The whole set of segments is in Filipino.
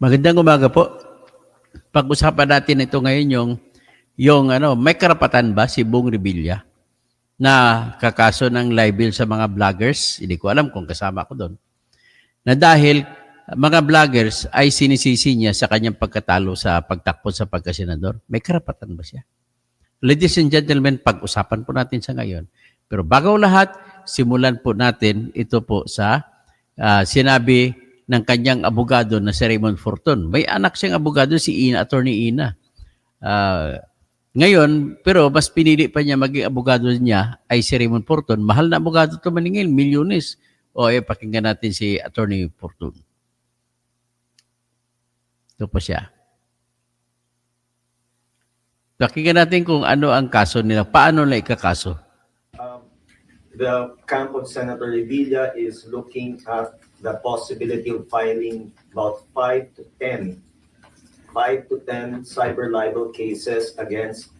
Magandang umaga po. Pag-usapan natin ito ngayon yung may karapatan ba si Bong Revilla na kakaso ng libel sa mga vloggers? Hindi ko alam kung kasama ko doon. Na dahil mga vloggers ay sinisisi niya sa kanyang pagkatalo sa pagtakbo sa pagkasenador. May karapatan ba siya? Ladies and gentlemen, pag-usapan po natin sa ngayon. Pero bago lahat, simulan po natin ito po sa sinabi ng kanyang abogado na si Raymond Fortun. May anak siyang abogado, si Ina, Attorney Ina. Ngayon, pero mas pinili pa niya maging abogado niya ay si Raymond Fortun. Mahal na abogado ito maningil, milyones. Pakinggan natin si Attorney Fortun. Ito po siya. Pakinggan natin kung ano ang kaso nila. Paano na ikakaso? The camp of Senator Revilla is looking at the possibility of filing about 5 to 10 cyber libel cases against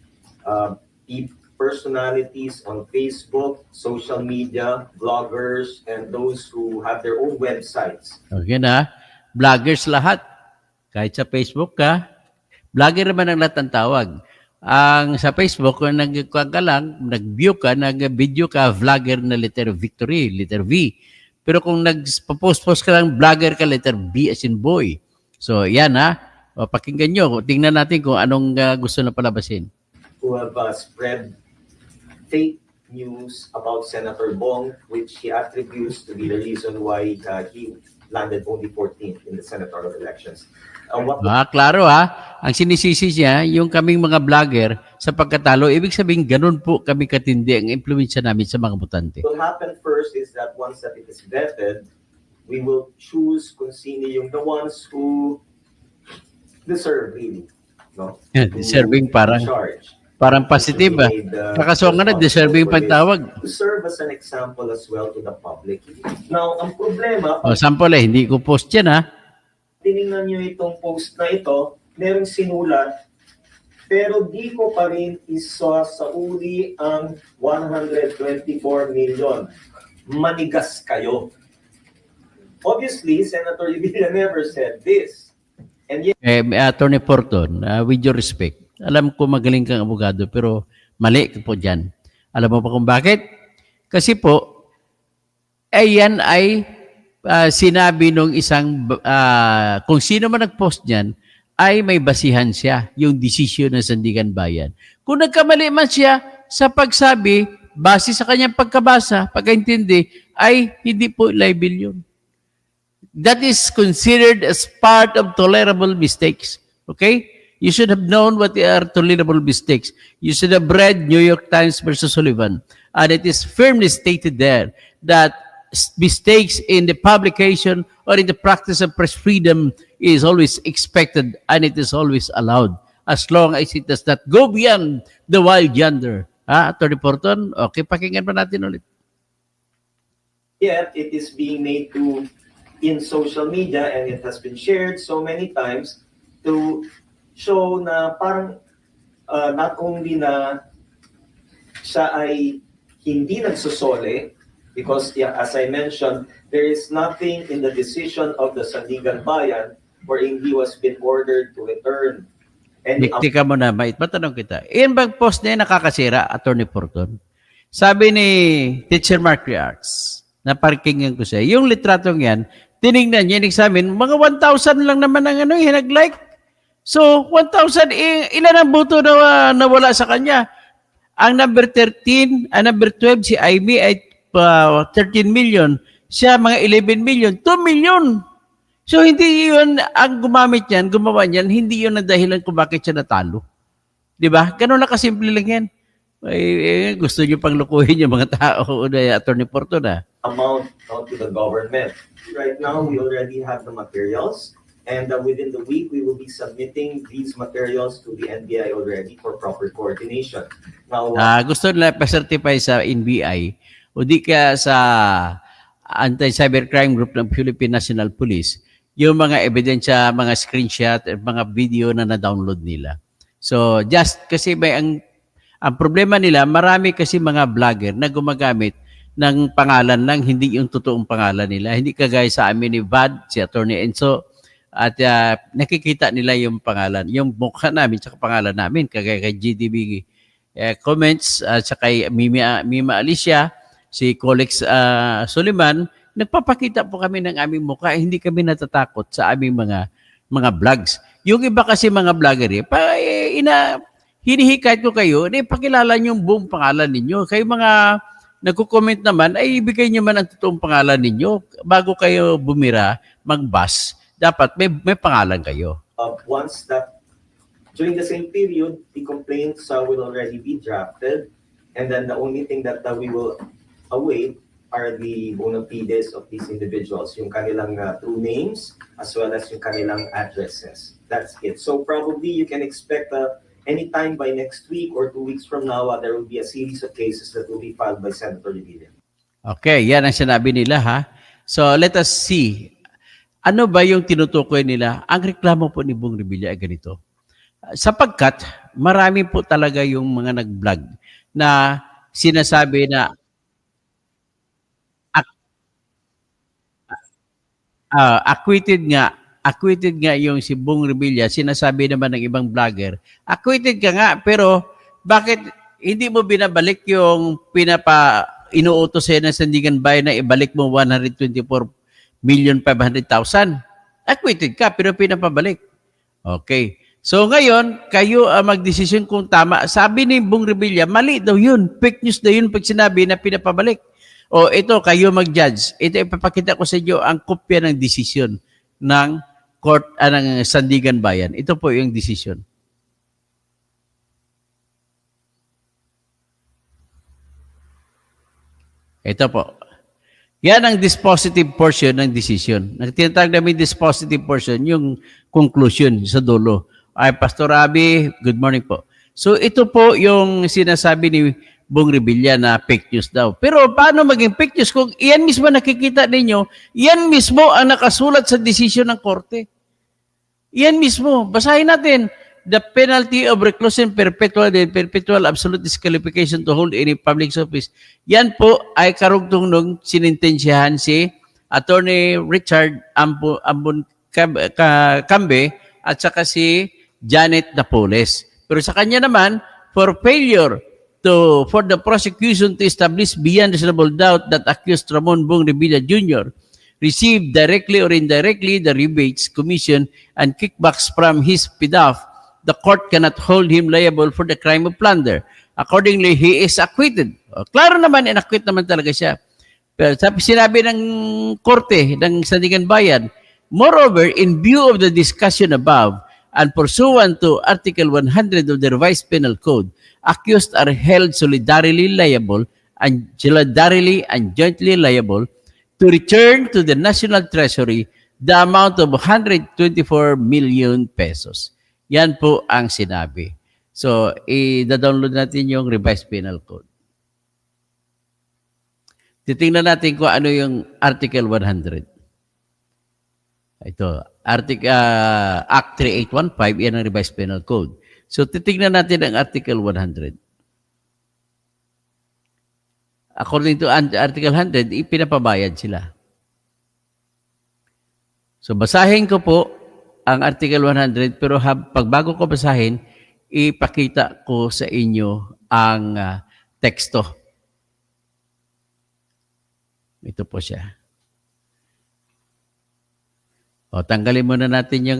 personalities on Facebook, social media, bloggers, and those who have their own websites. Okay na. Vloggers lahat. Kahit sa Facebook ka, vlogger naman ang lahat ng tawag. Ang sa Facebook, kung nag-view ka, nag-video ka, vlogger na letter victory, letter V. Pero kung nag-post ka lang, vlogger ka, letter B as in boy. So, yan ha. Pakinggan nyo. Tingnan natin kung anong gusto na palabasin. Who have spread fake news about Senator Bong, which he attributes to be the reason why he landed only 14th in the senatorial elections. Klaro ha. Ang sinisisi niya, yung kaming mga vlogger sa pagkatalo, ibig sabihin ganun po kami katindi ang impluensya namin sa mga botante. What will happen first is that once that it is vetted, we will choose kung sino yung the ones who deserve really. No? Deserving parang positive ba? Kakaso nga na, deserving pagtawag. To serve as an example as well to the public. Now, ang problema... sample hindi ko post yan ha. Tinignan nyo itong post na ito, merong sinulat, pero di ko pa rin isa sa uli ang 124 million. Manigas kayo. Obviously, Senator Revilla never said this. And yet, Attorney Fortun, with your respect, alam ko magaling kang abogado, pero mali ka po dyan. Alam mo pa kung bakit? Kasi po, yan ay sinabi nung isang, kung sino man nag-post niyan, ay may basihan siya, yung desisyon ng Sandigan Bayan. Kung nagkamali man siya sa pagsabi, base sa kanyang pagkabasa, pagkaintindi, ay hindi po libel yun. That is considered as part of tolerable mistakes. Okay? You should have known what are tolerable mistakes. You should have read New York Times versus Sullivan. And it is firmly stated there that mistakes in the publication or in the practice of press freedom is always expected and it is always allowed as long as it does not go beyond the wild yonder. Attorney Fortun, okay, pakinggan pa natin ulit. Yet, it is being made in social media and it has been shared so many times to show na parang not only na siya ay hindi nagsusole, because as I mentioned, there is nothing in the decision of the Sandigan Bayan wherein he was been ordered to return. Tika mo na, matanong kita. Iyan bang post niya nakakasira, Attorney Fortun? Sabi ni Teacher Mark Arts, na parkingan ko siya, yung litratong yan, tinignan niya, in-examine, mga 1,000 lang naman ang nag-like. So, 1,000, ilan ang buto na nawala sa kanya? Ang number 13, ang number 12, si Amy ay 13 million. Siya mga 11 million. 2 million. So, hindi yun ang gumawa niyan, hindi yun ang dahilan kung bakit siya natalo. Diba? Ganun na kasimple lang yan. Gusto niyo pang lukuhin yung mga tao na Attorney Fortun amount to the government. Right now, we already have the materials. And within the week, we will be submitting these materials to the NBI already for proper coordination. Now, gusto nila pa-certify sa NBI o di ka sa Anti-Cybercrime Group ng Philippine National Police, yung mga ebidensya, mga screenshot, mga video na na-download nila. So, just kasi ang problema nila, marami kasi mga vlogger na gumagamit ng pangalan lang, hindi yung totoong pangalan nila. Hindi kagaya sa amin ni Vad, si Attorney Enzo, at nakikita nila yung pangalan, yung mukha namin tsaka pangalan namin, kagaya kay GDB comments at saka kay Mima Alicia, si Colex Suliman, nagpapakita po kami ng aming mukha, hindi kami natatakot sa aming mga vlogs. Yung iba kasi mga vlogger, hinihikayat ko kayo, pakilala niyo yung buong pangalan ninyo. Kayo mga nagko-comment naman, ay ibigay niyo man ang totoong pangalan ninyo bago kayo bumira, mag-bus. Dapat may pangalan kayo. Once that during the same period, the complaints will already be drafted, and then the only thing that we will await are the bona fides of these individuals, yung kanilang true names as well as yung kanilang addresses. That's it. So probably you can expect anytime by next week or 2 weeks from now, there will be a series of cases that will be filed by Senator Revilla. Okay, yan ang sinabi nila ha. So let us see. Ano ba yung tinutukoy nila? Ang reklamo po ni Bong Revilla ay ganito. Sapagkat marami po talaga yung mga nag-vlog na sinasabi na acquitted nga yung si Bong Revilla, sinasabi naman ng ibang vlogger, acquitted ka nga, pero bakit hindi mo binabalik yung inuutos sa'yo ng Sandigan Bayan na ibalik mo 124,500,000? Acquitted ka, pero pinapabalik. Okay. So ngayon, kayo magdesisyon kung tama. Sabi ni Bong Revilla, mali daw yun. Fake news daw yun pag sinabi na pinapabalik. O ito, kayo mag-judge. Ito, ipapakita ko sa inyo ang kopya ng desisyon ng court, ng Sandigan Bayan. Ito po yung desisyon. Ito po. Yan ang dispositive portion ng decision. Tinatawag namin dispositive portion, yung conclusion sa dulo. Ay, Pastor Abby, good morning po. So ito po yung sinasabi ni Bong Revilla na fake news daw. Pero paano maging fake news kung iyan mismo nakikita ninyo, iyan mismo ang nakasulat sa decision ng korte. Iyan mismo. Basahin natin. The penalty of reclusion perpetual and perpetual absolute disqualification to hold any public office. Yan po ay karugtong nung sinintensyahan si Attorney Richard Ambon Cambe at saka si Janet Napoles. Pero sa kanya naman, for failure for the prosecution to establish beyond reasonable doubt that accused Ramon Bong Revilla Jr. received directly or indirectly the rebates, commission, and kickbacks from his PDAF, the court cannot hold him liable for the crime of plunder. Accordingly, he is acquitted. Klaro naman, in-acquit naman talaga siya. Pero sinabi ng korte ng Sandigan Bayan, moreover, in view of the discussion above and pursuant to Article 100 of the Revised Penal Code, accused are held solidarily liable and jointly liable to return to the National Treasury the amount of 124 million pesos. Yan po ang sinabi. So, i-download natin yung Revised Penal Code. Titingnan natin kung ano yung Article 100. Ito, Act 3815, yan ang Revised Penal Code. So, titingnan natin ang Article 100. According to Article 100, ipinapabayad sila. So, basahin ko po ang Article 100, pero bago ko basahin, ipakita ko sa inyo ang teksto. Ito po siya. O, tanggalin muna natin yung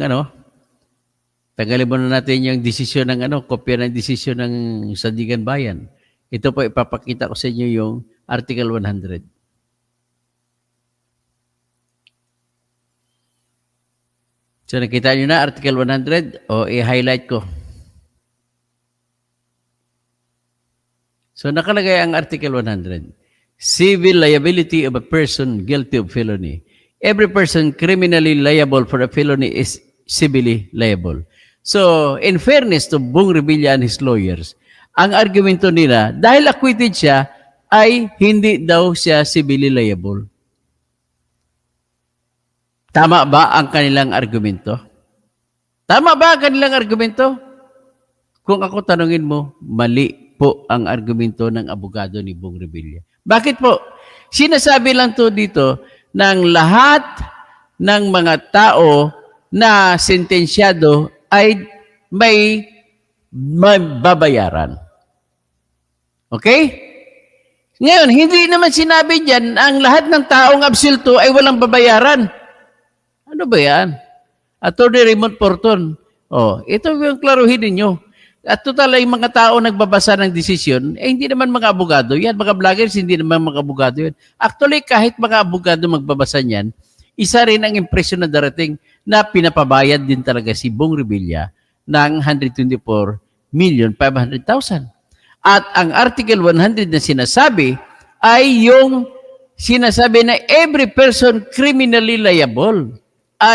tanggalin muna natin yung desisyon ng kopya ng desisyon ng Sandigan Bayan. Ito po, ipapakita ko sa inyo yung Article 100. So, nakita nyo na, Article 100, o i-highlight ko. So, nakalagay ang Article 100. Civil liability of a person guilty of felony. Every person criminally liable for a felony is civilly liable. So, in fairness to Bong Revilla and his lawyers, ang argumento nila, dahil acquitted siya, ay hindi daw siya civilly liable. Tama ba ang kanilang argumento? Tama ba ang kanilang argumento? Kung ako tanungin mo, mali po ang argumento ng abogado ni Bong Revilla. Bakit po? Sinasabi lang to dito ng lahat ng mga tao na sentensyado ay may babayaran. Okay? Ngayon, hindi naman sinabi dyan ang lahat ng taong absilto ay walang babayaran. Ano ba yan? Attorney Raymond Porton. Ito yung klaruhin ninyo. At total ay mga tao nagbabasa ng desisyon, hindi naman mga abogado yan. Mga vloggers, hindi naman mga abogado yan. Actually, kahit mga abogado magbabasa niyan, isa rin ang impresyon na darating na pinapabayad din talaga si Bong Revilla ng 124,500,000. At ang Article 100 na sinasabi ay yung sinasabi na every person criminally liable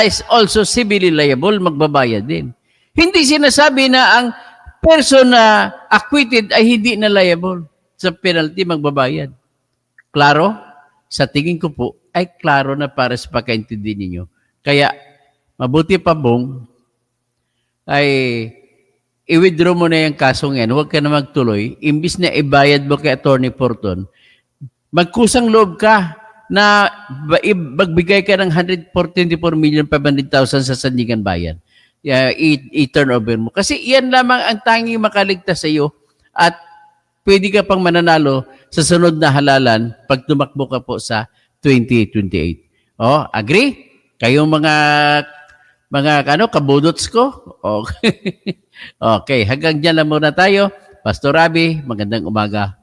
is also civilly liable, magbabayad din. Hindi sinasabi na ang person na acquitted ay hindi na liable sa penalty, magbabayad. Klaro? Sa tingin ko po, ay klaro na para sa pagkaintindi ninyo. Kaya, mabuti pa, Bong, ay i-withdraw mo na yung kasong yan. Huwag ka na magtuloy. Imbis na ibayad mo kay Attorney Porton, magkusang loob ka na magbigay ka ng 144,500,000 sa Sandigan Bayan. I-turn over mo. Kasi iyan lamang ang tanging makaligtas sa iyo at pwede ka pang mananalo sa sunod na halalan pag tumakbo ka po sa 2028. Agree? Kayong mga kabudots ko? Okay, hanggang dyan lang muna tayo. Pastor Rabi, magandang umaga.